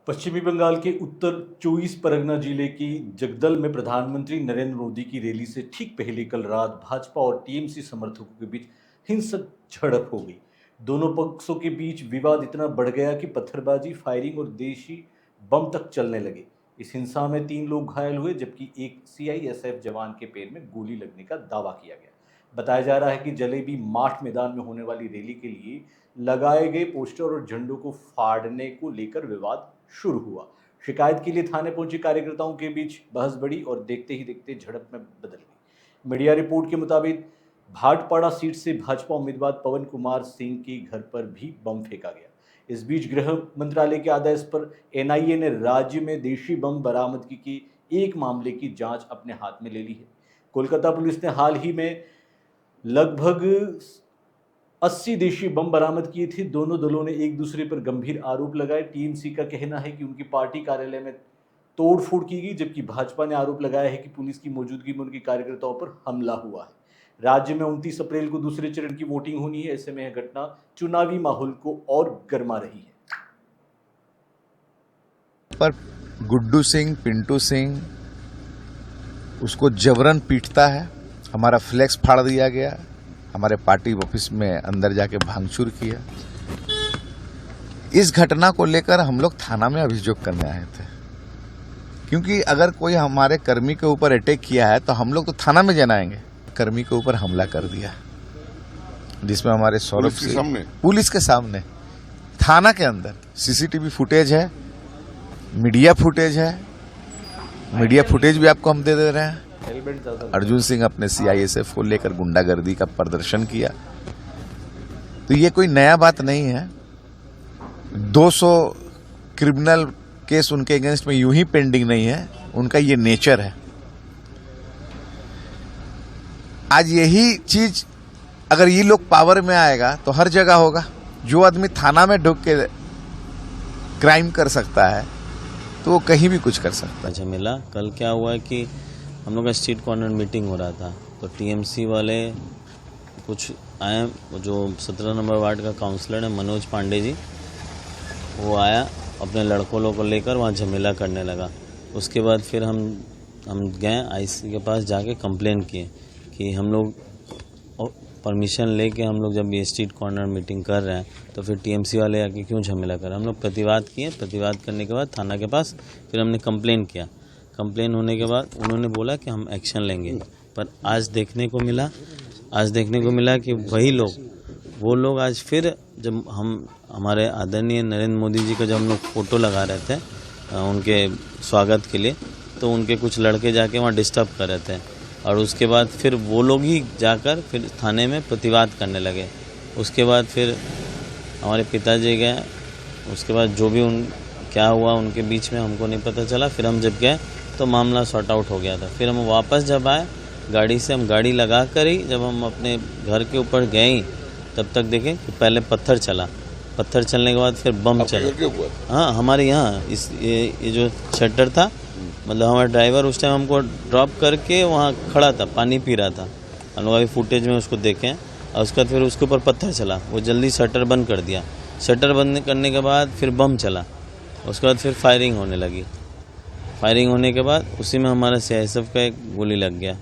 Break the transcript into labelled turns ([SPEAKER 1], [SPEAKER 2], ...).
[SPEAKER 1] पश्चिमी बंगाल के उत्तर 24 परगना जिले की जगदल में प्रधानमंत्री नरेंद्र मोदी की रैली से ठीक पहले कल रात भाजपा और टीएमसी समर्थकों के बीच हिंसक झड़प हो गई। दोनों पक्षों के बीच विवाद इतना बढ़ गया कि पत्थरबाजी, फायरिंग और देशी बम तक चलने लगे। इस हिंसा में 3 लोग घायल हुए, जबकि एक सीआईएसएफ जवान के पैर में गोली लगने का दावा किया गया। बताया जा रहा है कि जलेबी माठ मैदान में होने वाली रैली के लिए लगाए गए पोस्टर और झंडों को फाड़ने को लेकर विवाद शुरू हुआ। शिकायत के लिए थाने पहुंचे कार्यकर्ताओं के बीच बहस बढ़ी और देखते ही देखते झड़प में बदल गई। मीडिया रिपोर्ट के मुताबिक भाटपाड़ा सीट से भाजपा उम्मीदवार पवन कुमार सिंह के घर पर भी बम फेंका गया। इस बीच गृह मंत्रालय के आदेश पर एनआईए ने राज्य में देशी बम बरामदगी के एक मामले की जांच अपने हाथ में ले ली है। कोलकाता पुलिस ने हाल ही में लगभग 80 देशी बम बरामद किए थे। दोनों दलों ने एक दूसरे पर गंभीर आरोप लगाए। टीएमसी का कहना है कि उनकी पार्टी कार्यालय में तोड़फोड़ की गई, जबकि भाजपा ने आरोप लगाया है कि पुलिस की मौजूदगी में उनके कार्यकर्ताओं पर हमला हुआ है। राज्य में 29 अप्रैल को दूसरे चरण की वोटिंग होनी है। ऐसे में यह घटना चुनावी माहौल को और गर्मा रही है।
[SPEAKER 2] पर गुड्डू सिंह, पिंटू सिंह उसको जबरन पीटता है। हमारा फ्लैक्स फाड़ दिया गया, हमारे पार्टी ऑफिस में अंदर जाके भांगचूर किया। इस घटना को लेकर हम लोग थाना में अभियोग करने आए थे, क्योंकि अगर कोई हमारे कर्मी के ऊपर अटैक किया है तो हम लोग तो थाना में जनाएंगे। कर्मी के ऊपर हमला कर दिया, जिसमें हमारे सौरभ सिंह पुलिस के सामने थाना के अंदर सीसीटीवी फुटेज है, मीडिया फुटेज है। मीडिया फुटेज भी आपको हम दे रहे हैं। अर्जुन सिंह अपने सीआईएसएफ को लेकर गुंडागर्दी का प्रदर्शन किया। तो ये कोई नया बात नहीं है। 200 क्रिमिनल केस उनके अगेंस्ट में यूं ही पेंडिंग नहीं है, उनका ये नेचर है। आज यही चीज अगर ये लोग पावर में आएगा तो हर जगह होगा। जो आदमी थाना में ढुक के क्राइम कर सकता है तो वो कहीं भी कुछ कर सकता है।
[SPEAKER 3] झमेला कल क्या हुआ कि हम लोग का स्ट्रीट कॉर्नर मीटिंग हो रहा था, तो टीएमसी वाले कुछ आए। जो 17 नंबर वार्ड का काउंसलर है मनोज पांडे जी, वो आया अपने लड़कों लोगों को लेकर, वहाँ झमेला करने लगा। उसके बाद फिर हम गए आईसी के पास, जाके कंप्लेन किए कि हम लोग परमिशन लेके हम लोग जब ये स्ट्रीट कॉर्नर मीटिंग कर रहे हैं तो फिर टीएमसी वाले आके क्यों झमेला कर रहे हैं। हम लोग प्रतिवाद किए। प्रतिवाद करने के बाद थाना के पास फिर हमने कंप्लेन किया। कंप्लेन होने के बाद उन्होंने बोला कि हम एक्शन लेंगे। पर आज देखने को मिला कि वही लोग, वो लोग आज फिर जब हमारे आदरणीय नरेंद्र मोदी जी का जब हम लोग फोटो लगा रहे थे उनके स्वागत के लिए, तो उनके कुछ लड़के जाके वहाँ डिस्टर्ब कर रहे थे। और उसके बाद फिर वो लोग ही जाकर फिर थाने में प्रतिवाद करने लगे। उसके बाद फिर हमारे पिताजी गए। उसके बाद जो भी क्या हुआ उनके बीच में हमको नहीं पता चला। फिर हम जब गए तो मामला सॉर्ट आउट हो गया था। फिर हम वापस जब आए गाड़ी से, हम गाड़ी लगा कर ही जब हम अपने घर के ऊपर गए तब तक देखें कि पहले पत्थर चला। पत्थर चलने के बाद फिर बम चला। हाँ, हमारे यहाँ ये जो शटर था, मतलब हमारा ड्राइवर उस टाइम हमको ड्रॉप करके वहाँ खड़ा था, पानी पी रहा था। हम लोग अभी फुटेज में उसको देखें। और उसके बाद फिर उसके ऊपर पत्थर चला, वो जल्दी शटर बंद कर दिया। शटर बंद करने के बाद फिर बम चला। उसके बाद फिर फायरिंग होने लगी। फायरिंग होने के बाद उसी में हमारा सीआईएसएफ का एक गोली लग गया।